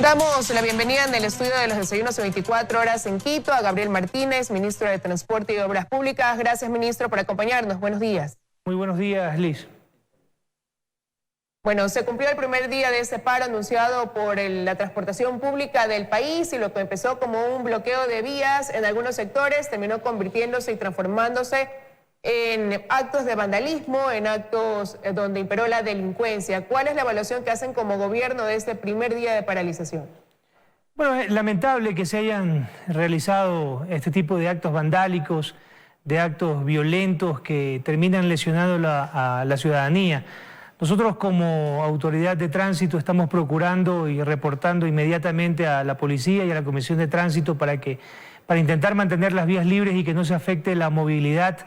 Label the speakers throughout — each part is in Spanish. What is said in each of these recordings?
Speaker 1: Damos la bienvenida en el estudio de los desayunos de 24 horas en Quito a Gabriel Martínez, ministro de Transporte y Obras Públicas. Gracias, ministro, por acompañarnos. Buenos días.
Speaker 2: Muy buenos días, Liz.
Speaker 1: Bueno, se cumplió el primer día de ese paro anunciado por la transportación pública del país, y lo que empezó como un bloqueo de vías en algunos sectores terminó convirtiéndose y transformándose en actos de vandalismo, en actos donde imperó la delincuencia. ¿Cuál es la evaluación que hacen como gobierno de este primer día de paralización?
Speaker 2: Bueno, es lamentable que se hayan realizado este tipo de actos vandálicos, de actos violentos que terminan lesionando a la ciudadanía. Nosotros como autoridad de tránsito estamos procurando y reportando inmediatamente a la policía y a la Comisión de Tránsito para intentar mantener las vías libres y que no se afecte la movilidad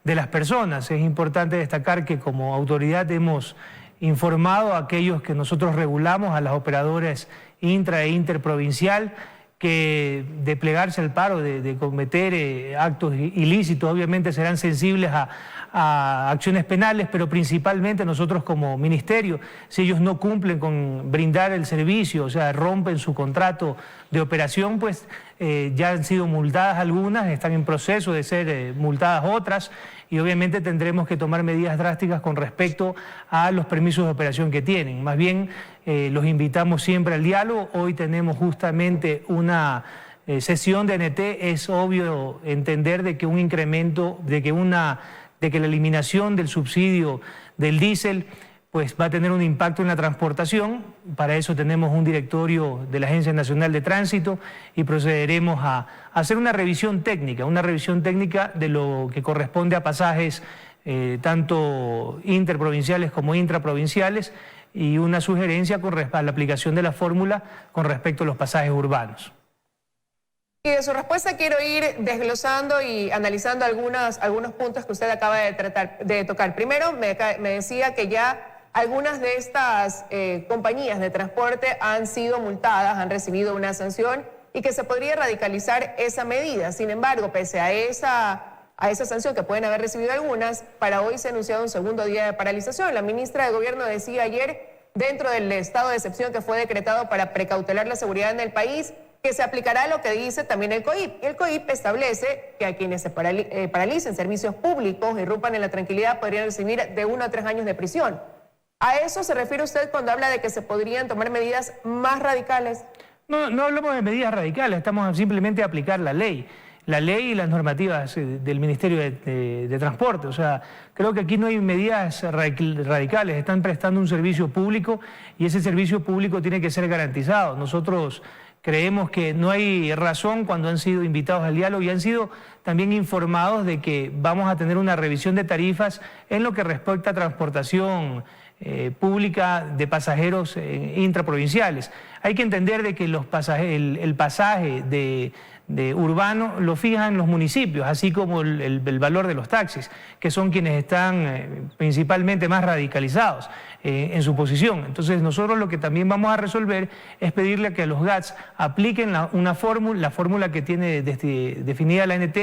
Speaker 2: de las personas. Es importante destacar que como autoridad hemos informado a aquellos que nosotros regulamos, a las operadoras intra e interprovincial, que de plegarse al paro, de cometer actos ilícitos, obviamente serán sensibles a acciones penales, pero principalmente nosotros como ministerio, si ellos no cumplen con brindar el servicio, o sea, rompen su contrato de operación, pues ya han sido multadas algunas, están en proceso de ser multadas otras, y obviamente tendremos que tomar medidas drásticas con respecto a los permisos de operación que tienen. Más bien, los invitamos siempre al diálogo. Hoy tenemos justamente una sesión de ANT. Es obvio entender de que un incremento, de que la eliminación del subsidio del diésel pues va a tener un impacto en la transportación. Para eso tenemos un directorio de la Agencia Nacional de Tránsito y procederemos a hacer una revisión técnica de lo que corresponde a pasajes tanto interprovinciales como intraprovinciales, y una sugerencia a la aplicación de la fórmula con respecto a los pasajes urbanos.
Speaker 1: Y de su respuesta quiero ir desglosando y analizando algunos puntos que usted acaba de tocar. Primero, me decía que ya algunas de estas compañías de transporte han sido multadas, han recibido una sanción y que se podría radicalizar esa medida. Sin embargo, pese a esa sanción que pueden haber recibido algunas, para hoy se ha anunciado un segundo día de paralización. La ministra de Gobierno decía ayer, dentro del estado de excepción que fue decretado para precautelar la seguridad en el país, que se aplicará lo que dice también el COIP. El COIP establece que a quienes se paralicen servicios públicos y irrumpan en la tranquilidad podrían recibir de 1 a 3 años de prisión. ¿A eso se refiere usted cuando habla de que se podrían tomar medidas más radicales? No hablamos de medidas radicales, estamos simplemente a aplicar la ley y las normativas del Ministerio de Transporte. O sea, creo que aquí no hay medidas radicales, están prestando un servicio público y ese servicio público tiene que ser garantizado. Nosotros creemos que no hay razón cuando han sido invitados al diálogo y han sido también informados de que vamos a tener una revisión de tarifas en lo que respecta a transportación pública de pasajeros intraprovinciales. Hay que entender de que el pasaje de urbano lo fijan los municipios, así como el valor de los taxis, que son quienes están principalmente más radicalizados en su posición. Entonces nosotros lo que también vamos a resolver es pedirle a que los GATS apliquen la fórmula que tiene definida la ANT,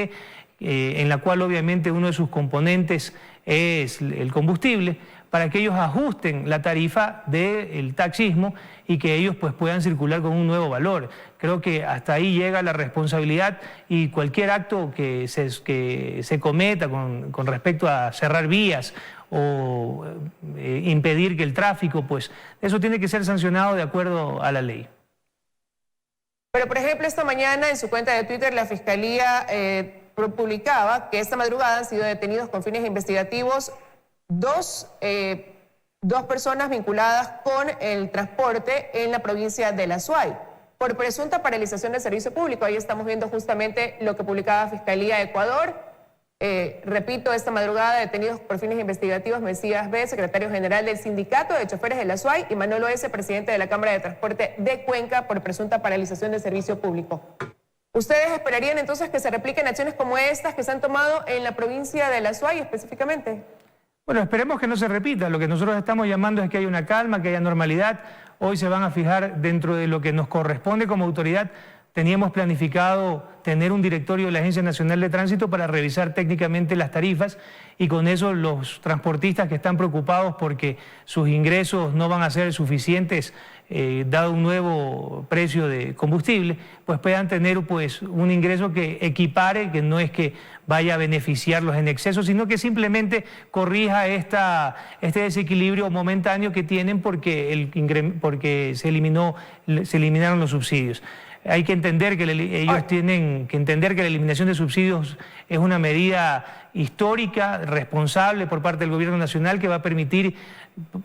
Speaker 1: en la cual obviamente uno de sus componentes es el combustible, para que ellos ajusten la tarifa del taxismo y que ellos pues puedan circular con un nuevo valor. Creo que hasta ahí llega la responsabilidad, y cualquier acto que se cometa con respecto a cerrar vías o impedir que el tráfico, pues eso tiene que ser sancionado de acuerdo a la ley. Pero por ejemplo, esta mañana en su cuenta de Twitter la Fiscalía publicaba que esta madrugada han sido detenidos con fines investigativos dos personas vinculadas con el transporte en la provincia de La Suay por presunta paralización del servicio público. Ahí estamos viendo justamente lo que publicaba Fiscalía de Ecuador. Repito, esta madrugada detenidos por fines investigativos Mesías B., secretario general del Sindicato de Choferes de La Suay, y Manolo S., presidente de la Cámara de Transporte de Cuenca, por presunta paralización del servicio público. ¿Ustedes esperarían entonces que se repliquen acciones como estas que se han tomado en la provincia de La Suay específicamente?
Speaker 2: Bueno, esperemos que no se repita. Lo que nosotros estamos llamando es que haya una calma, que haya normalidad. Hoy se van a fijar dentro de lo que nos corresponde como autoridad. Teníamos planificado tener un directorio de la Agencia Nacional de Tránsito para revisar técnicamente las tarifas, y con eso los transportistas que están preocupados porque sus ingresos no van a ser suficientes dado un nuevo precio de combustible, pues puedan tener pues un ingreso que equipare, que no es que vaya a beneficiarlos en exceso, sino que simplemente corrija este desequilibrio momentáneo que tienen porque se eliminaron los subsidios. Hay que entender que ellos tienen que entender que la eliminación de subsidios es una medida histórica, responsable por parte del gobierno nacional, que va a permitir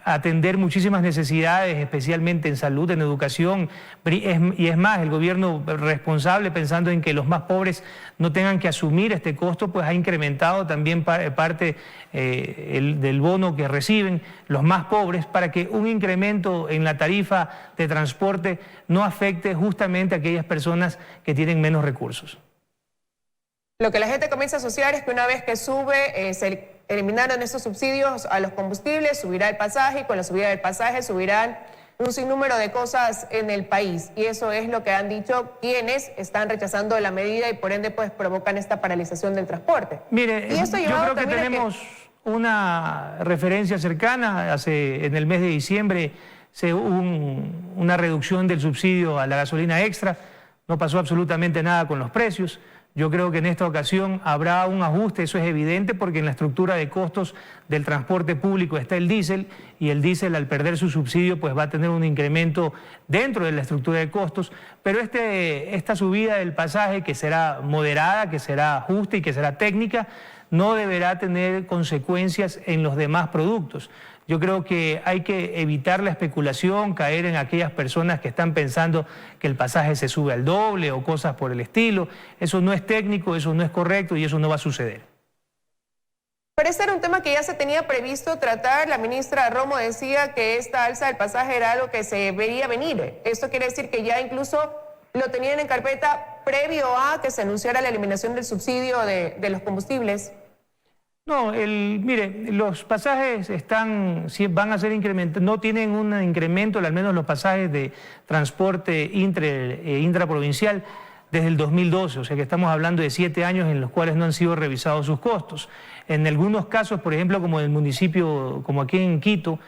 Speaker 2: atender muchísimas necesidades, especialmente en salud, en educación, y es más, el gobierno responsable, pensando en que los más pobres no tengan que asumir este costo, pues ha incrementado también parte del bono que reciben los más pobres, para que un incremento en la tarifa de transporte no afecte justamente a aquellas personas que tienen menos recursos.
Speaker 1: Lo que la gente comienza a asociar es que una vez que sube, se eliminaron esos subsidios a los combustibles, subirá el pasaje, y con la subida del pasaje subirán un sinnúmero de cosas en el país. Y eso es lo que han dicho quienes están rechazando la medida y por ende pues provocan esta paralización del transporte.
Speaker 2: Mire, yo creo que tenemos una referencia cercana. En el mes de diciembre hubo una reducción del subsidio a la gasolina extra, no pasó absolutamente nada con los precios. Yo creo que en esta ocasión habrá un ajuste, eso es evidente, porque en la estructura de costos del transporte público está el diésel, y el diésel, al perder su subsidio, pues va a tener un incremento dentro de la estructura de costos, pero esta subida del pasaje, que será moderada, que será justa y que será técnica, no deberá tener consecuencias en los demás productos. Yo creo que hay que evitar la especulación, caer en aquellas personas que están pensando que el pasaje se sube al doble o cosas por el estilo. Eso no es técnico, eso no es correcto y eso no va a suceder.
Speaker 1: Pero este era un tema que ya se tenía previsto tratar. La ministra Romo decía que esta alza del pasaje era algo que se veía venir. Esto quiere decir que ya incluso lo tenían en carpeta previo a que se anunciara la eliminación del subsidio de los combustibles.
Speaker 2: No, mire, los pasajes van a ser incrementados, no tienen un incremento, al menos los pasajes de transporte intraprovincial, desde el 2012, o sea que estamos hablando de 7 años en los cuales no han sido revisados sus costos. En algunos casos, por ejemplo, como en el municipio, como aquí en Quito,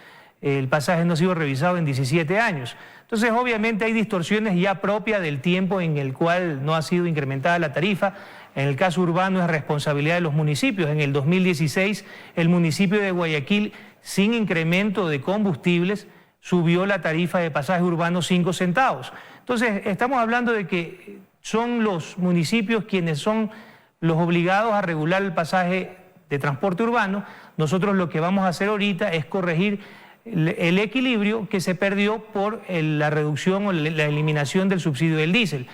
Speaker 2: el pasaje no ha sido revisado en 17 años. Entonces, obviamente hay distorsiones ya propias del tiempo en el cual no ha sido incrementada la tarifa. En el caso urbano es responsabilidad de los municipios. En el 2016, el municipio de Guayaquil, sin incremento de combustibles, subió la tarifa de pasaje urbano 5 centavos. Entonces, estamos hablando de que son los municipios quienes son los obligados a regular el pasaje de transporte urbano. Nosotros lo que vamos a hacer ahorita es corregir el equilibrio que se perdió por la reducción o la eliminación del subsidio del diésel.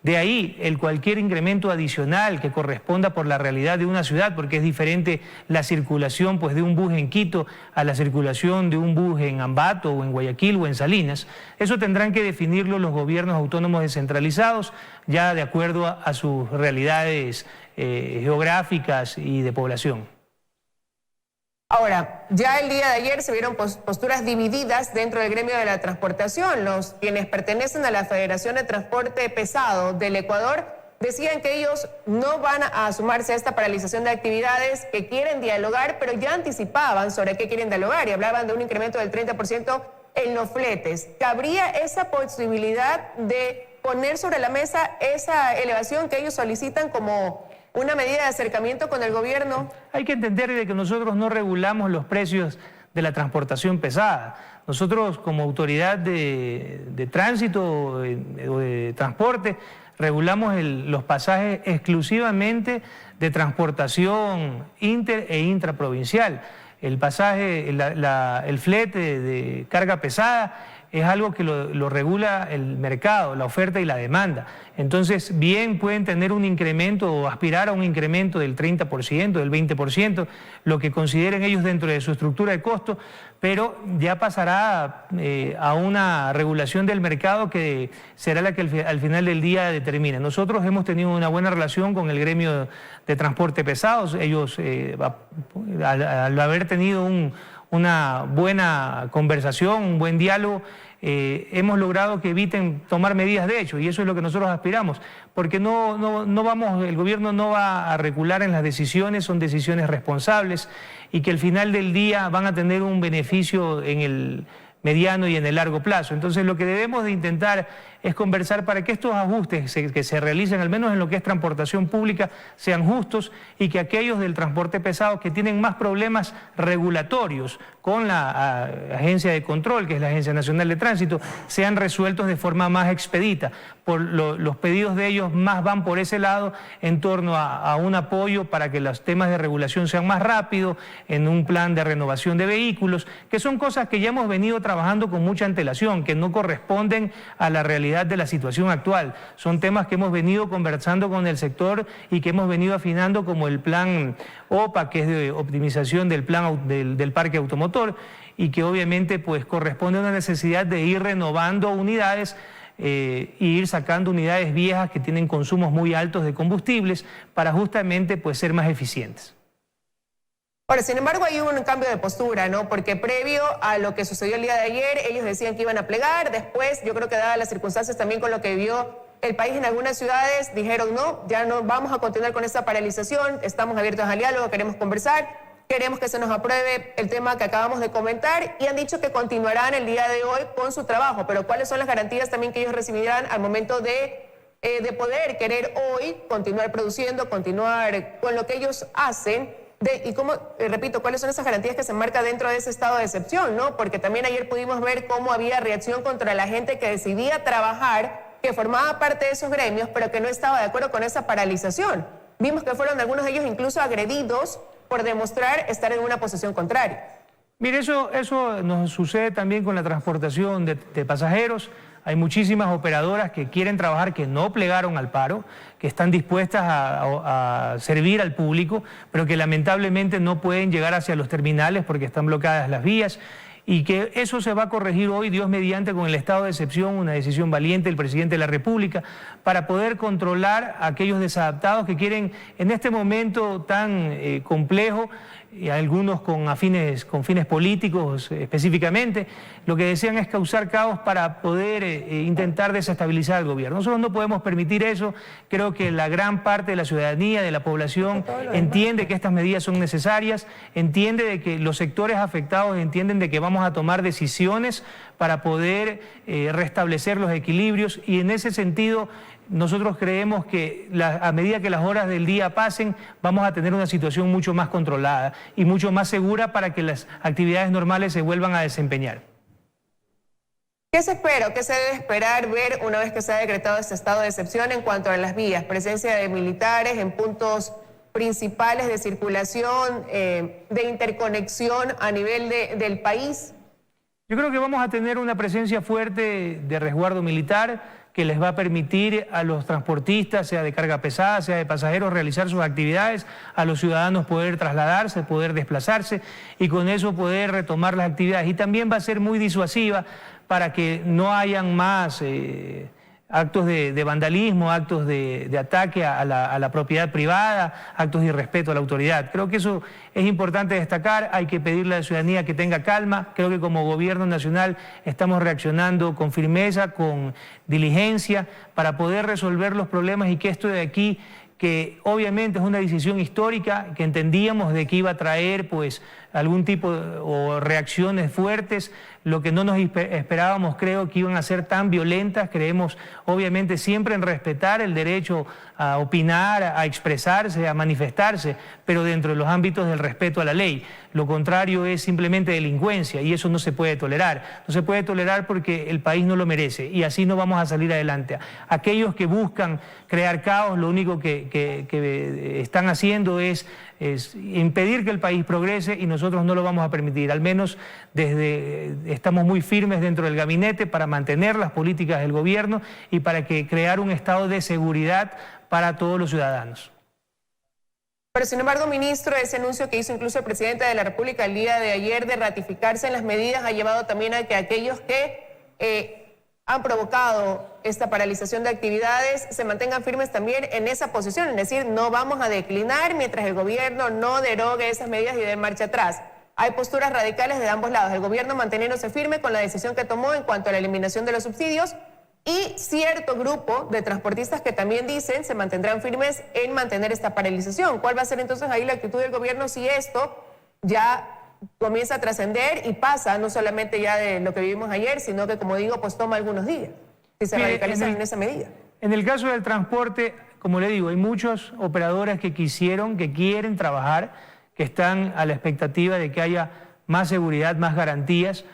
Speaker 2: De ahí cualquier incremento adicional que corresponda por la realidad de una ciudad, porque es diferente la circulación pues, de un bus en Quito a la circulación de un bus en Ambato o en Guayaquil o en Salinas. Eso tendrán que definirlo los gobiernos autónomos descentralizados, ya de acuerdo a sus realidades geográficas y de población.
Speaker 1: Ahora, ya el día de ayer se vieron posturas divididas dentro del gremio de la transportación. Quienes pertenecen a la Federación de Transporte Pesado del Ecuador decían que ellos no van a sumarse a esta paralización de actividades, que quieren dialogar, pero ya anticipaban sobre qué quieren dialogar y hablaban de un incremento del 30% en los fletes. ¿Cabría esa posibilidad de poner sobre la mesa esa elevación que ellos solicitan como una medida de acercamiento con el gobierno?
Speaker 2: Hay que entender de que nosotros no regulamos los precios de la transportación pesada. Nosotros, como autoridad de tránsito o de transporte, regulamos los pasajes exclusivamente de transportación inter e intraprovincial. El pasaje, el flete de carga pesada es algo que lo regula el mercado, la oferta y la demanda. Entonces, bien pueden tener un incremento o aspirar a un incremento del 30%, del 20%, lo que consideren ellos dentro de su estructura de costo, pero ya pasará a una regulación del mercado que será la que al final del día determine. Nosotros hemos tenido una buena relación con el gremio de transporte pesados. Ellos, al haber tenido una buena conversación, un buen diálogo, hemos logrado que eviten tomar medidas de hecho, y eso es lo que nosotros aspiramos, porque el gobierno no va a recular en las decisiones, son decisiones responsables y que al final del día van a tener un beneficio en el mediano y en el largo plazo. Entonces lo que debemos de intentar es conversar para que estos ajustes que se realicen, al menos en lo que es transportación pública, sean justos y que aquellos del transporte pesado que tienen más problemas regulatorios con la agencia de control, que es la Agencia Nacional de Tránsito, sean resueltos de forma más expedita. Los pedidos de ellos más van por ese lado en torno a un apoyo para que los temas de regulación sean más rápidos, en un plan de renovación de vehículos, que son cosas que ya hemos venido trabajando con mucha antelación, que no corresponden a la realidad de la situación actual. Son temas que hemos venido conversando con el sector y que hemos venido afinando, como el plan OPA, que es de optimización del plan del parque automotor, y que obviamente pues corresponde a una necesidad de ir renovando unidades y ir sacando unidades viejas que tienen consumos muy altos de combustibles para justamente pues ser más eficientes.
Speaker 1: Ahora, sin embargo, hay un cambio de postura, ¿no? Porque previo a lo que sucedió el día de ayer, ellos decían que iban a plegar. Después, yo creo que dadas las circunstancias también con lo que vivió el país en algunas ciudades, dijeron no, ya no vamos a continuar con esta paralización, estamos abiertos al diálogo, queremos conversar, queremos que se nos apruebe el tema que acabamos de comentar, y han dicho que continuarán el día de hoy con su trabajo. Pero ¿cuáles son las garantías también que ellos recibirán al momento de poder querer hoy continuar produciendo, continuar con lo que ellos hacen? Y cómo, repito, cuáles son esas garantías que se enmarcan dentro de ese estado de excepción, ¿no? Porque también ayer pudimos ver cómo había reacción contra la gente que decidía trabajar, que formaba parte de esos gremios, pero que no estaba de acuerdo con esa paralización. Vimos que fueron algunos de ellos incluso agredidos por demostrar estar en una posición contraria.
Speaker 2: Mire, eso nos sucede también con la transportación de pasajeros. Hay muchísimas operadoras que quieren trabajar, que no plegaron al paro, que están dispuestas a servir al público, pero que lamentablemente no pueden llegar hacia los terminales porque están bloqueadas las vías, y que eso se va a corregir hoy, Dios mediante, con el estado de excepción, una decisión valiente del presidente de la República, para poder controlar a aquellos desadaptados que quieren, en este momento tan complejo, y algunos con fines políticos específicamente, lo que desean es causar caos para poder intentar desestabilizar al gobierno. Nosotros no podemos permitir eso. Creo que la gran parte de la ciudadanía, de la población, entiende que estas medidas son necesarias, entiende de que los sectores afectados entienden de que vamos a tomar decisiones para poder restablecer los equilibrios, y en ese sentido nosotros creemos que a medida que las horas del día pasen, vamos a tener una situación mucho más controlada y mucho más segura para que las actividades normales se vuelvan a desempeñar.
Speaker 1: ¿Qué se espera o qué se debe esperar ver una vez que se ha decretado este estado de excepción en cuanto a las vías? Presencia de militares en puntos principales de circulación, de interconexión a nivel del país.
Speaker 2: Yo creo que vamos a tener una presencia fuerte de resguardo militar que les va a permitir a los transportistas, sea de carga pesada, sea de pasajeros, realizar sus actividades, a los ciudadanos poder trasladarse, poder desplazarse y con eso poder retomar las actividades. Y también va a ser muy disuasiva para que no hayan más actos de vandalismo, actos de ataque a la propiedad privada, actos de irrespeto a la autoridad. Creo que eso es importante destacar. Hay que pedirle a la ciudadanía que tenga calma. Creo que como gobierno nacional estamos reaccionando con firmeza, con diligencia, para poder resolver los problemas, y que esto de aquí, que obviamente es una decisión histórica, que entendíamos de que iba a traer pues algún tipo o reacciones fuertes, lo que no nos esperábamos, creo que iban a ser tan violentas. Creemos obviamente siempre en respetar el derecho a opinar, a expresarse, a manifestarse, pero dentro de los ámbitos del respeto a la ley. Lo contrario es simplemente delincuencia, y eso no se puede tolerar. No se puede tolerar porque el país no lo merece, y así no vamos a salir adelante. Aquellos que buscan crear caos, lo único que están haciendo es impedir que el país progrese, y nosotros no lo vamos a permitir. Al menos estamos muy firmes dentro del gabinete para mantener las políticas del gobierno y para crear un estado de seguridad para todos los ciudadanos.
Speaker 1: Pero sin embargo, ministro, ese anuncio que hizo incluso el presidente de la República el día de ayer de ratificarse en las medidas ha llevado también a que aquellos que han provocado esta paralización de actividades se mantengan firmes también en esa posición, es decir, no vamos a declinar mientras el gobierno no derogue esas medidas y dé marcha atrás. Hay posturas radicales de ambos lados, el gobierno manteniéndose firme con la decisión que tomó en cuanto a la eliminación de los subsidios, y cierto grupo de transportistas que también dicen se mantendrán firmes en mantener esta paralización. ¿Cuál va a ser entonces ahí la actitud del gobierno si esto ya comienza a trascender y pasa no solamente ya de lo que vivimos ayer, sino que, como digo, pues toma algunos días, si se radicalizan en esa medida.
Speaker 2: En el caso del transporte, como le digo, hay muchos operadores que quieren trabajar, que están a la expectativa de que haya más seguridad, más garantías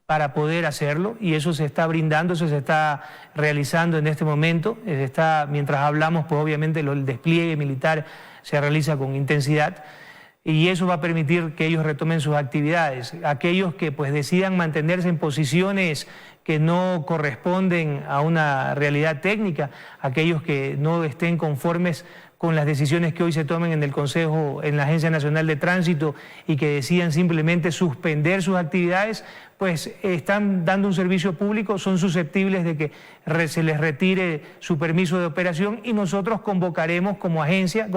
Speaker 2: para poder hacerlo, y eso se está brindando, eso se está realizando en este momento. Mientras hablamos, pues obviamente el despliegue militar se realiza con intensidad, y eso va a permitir que ellos retomen sus actividades. Aquellos que pues decidan mantenerse en posiciones que no corresponden a una realidad técnica, aquellos que no estén conformes con las decisiones que hoy se tomen en el Consejo, en la Agencia Nacional de Tránsito, y que decidan simplemente suspender sus actividades, pues están dando un servicio público, son susceptibles de que se les retire su permiso de operación, y nosotros convocaremos como agencia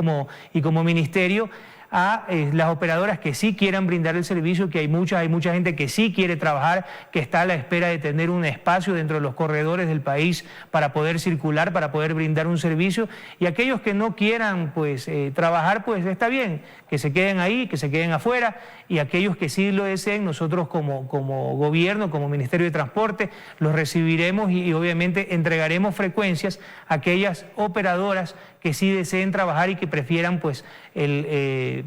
Speaker 2: y como ministerio a las operadoras que sí quieran brindar el servicio, que hay mucha gente que sí quiere trabajar, que está a la espera de tener un espacio dentro de los corredores del país para poder circular, para poder brindar un servicio, y aquellos que no quieran pues trabajar, pues está bien, que se queden ahí, que se queden afuera, y aquellos que sí lo deseen, nosotros como gobierno, como Ministerio de Transporte, los recibiremos y obviamente entregaremos frecuencias a aquellas operadoras que sí deseen trabajar y que prefieran pues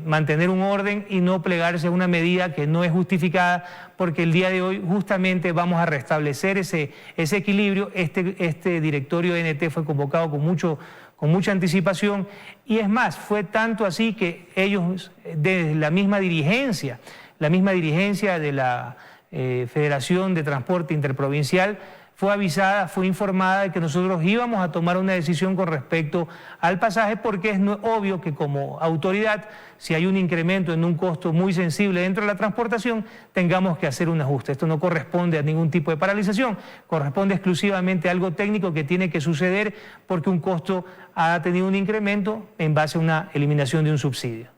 Speaker 2: mantener un orden y no plegarse a una medida que no es justificada, porque el día de hoy justamente vamos a restablecer ese equilibrio. Este directorio de NT fue convocado con mucha anticipación, y es más, fue tanto así que ellos, desde la misma dirigencia de la Federación de Transporte Interprovincial, fue avisada, fue informada de que nosotros íbamos a tomar una decisión con respecto al pasaje, porque es obvio que como autoridad, si hay un incremento en un costo muy sensible dentro de la transportación, tengamos que hacer un ajuste. Esto no corresponde a ningún tipo de paralización, corresponde exclusivamente a algo técnico que tiene que suceder porque un costo ha tenido un incremento en base a una eliminación de un subsidio.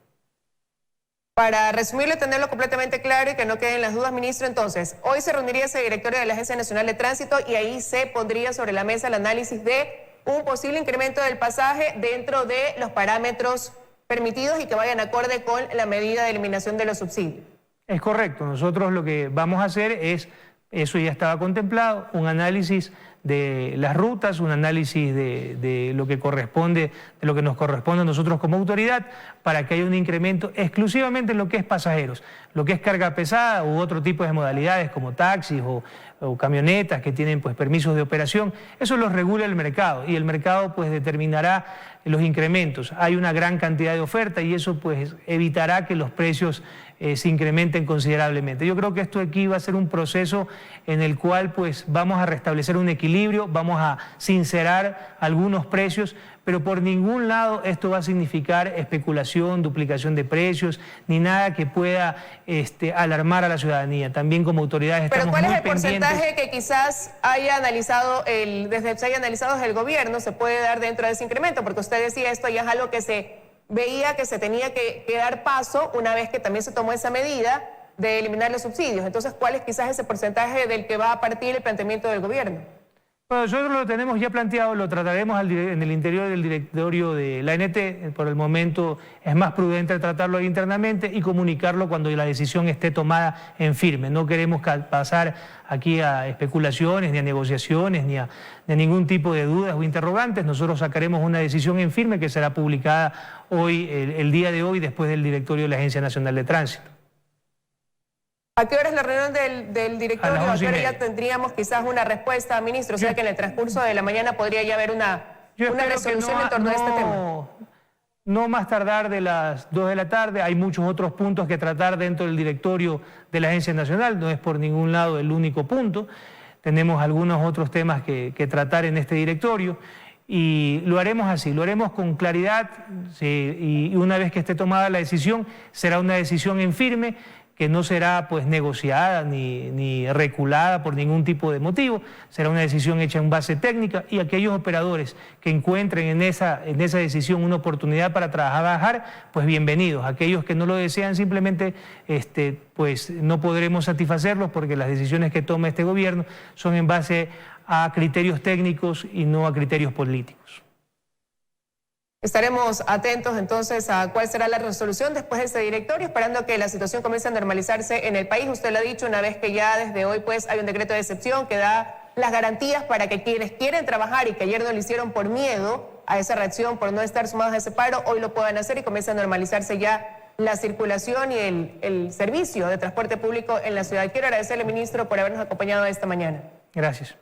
Speaker 1: Para resumirlo y tenerlo completamente claro y que no queden las dudas, ministro, entonces, hoy se reuniría ese directorio de la Agencia Nacional de Tránsito y ahí se pondría sobre la mesa el análisis de un posible incremento del pasaje dentro de los parámetros permitidos y que vayan acorde con la medida de eliminación de los subsidios.
Speaker 2: Es correcto. Nosotros lo que vamos a hacer es, eso ya estaba contemplado, un análisis de las rutas, un análisis de lo que corresponde, de lo que nos corresponde a nosotros como autoridad, para que haya un incremento exclusivamente en lo que es pasajeros. Lo que es carga pesada u otro tipo de modalidades como taxis o camionetas que tienen pues permisos de operación, eso los regula el mercado, y el mercado pues determinará los incrementos. Hay una gran cantidad de oferta y eso pues evitará que los precios se incrementen considerablemente. Yo creo que esto aquí va a ser un proceso en el cual pues vamos a restablecer un equilibrio, vamos a sincerar algunos precios, pero por ningún lado esto va a significar especulación, duplicación de precios, ni nada que pueda alarmar a la ciudadanía. También como autoridades estamos muy pendientes.
Speaker 1: ¿Pero cuál es el porcentaje que quizás haya analizado desde el gobierno se puede dar dentro de ese incremento? Porque usted decía, esto ya es algo que se veía que se tenía que dar paso una vez que también se tomó esa medida de eliminar los subsidios. Entonces, ¿cuál es quizás ese porcentaje del que va a partir el planteamiento del gobierno?
Speaker 2: Bueno, nosotros lo tenemos ya planteado, lo trataremos en el interior del directorio de la ANT. Por el momento es más prudente tratarlo internamente y comunicarlo cuando la decisión esté tomada en firme. No queremos pasar aquí a especulaciones, ni a negociaciones, ni a ningún tipo de dudas o interrogantes. Nosotros sacaremos una decisión en firme que será publicada hoy, el día de hoy, después del directorio de la Agencia Nacional de Tránsito.
Speaker 1: ¿A qué hora es la reunión del directorio? ¿A qué hora ya tendríamos quizás una respuesta, ministro? O sea que en el transcurso de la mañana podría ya haber una resolución en torno a este tema.
Speaker 2: No más tardar de las 2 de la tarde. Hay muchos otros puntos que tratar dentro del directorio de la Agencia Nacional. No es por ningún lado el único punto. Tenemos algunos otros temas que tratar en este directorio. Y lo haremos así, lo haremos con claridad, y una vez que esté tomada la decisión, será una decisión en firme, que no será pues negociada ni reculada por ningún tipo de motivo. Será una decisión hecha en base técnica, y aquellos operadores que encuentren en esa decisión una oportunidad para trabajar, pues bienvenidos. Aquellos que no lo desean, simplemente pues no podremos satisfacerlos, porque las decisiones que toma este gobierno son en base a criterios técnicos y no a criterios políticos.
Speaker 1: Estaremos atentos entonces a cuál será la resolución después de ese directorio, esperando que la situación comience a normalizarse en el país. Usted lo ha dicho, una vez que ya desde hoy pues hay un decreto de excepción que da las garantías para que quienes quieren trabajar y que ayer no lo hicieron por miedo a esa reacción, por no estar sumados a ese paro, hoy lo puedan hacer y comience a normalizarse ya la circulación y el servicio de transporte público en la ciudad. Quiero agradecerle, ministro, por habernos acompañado esta mañana.
Speaker 2: Gracias.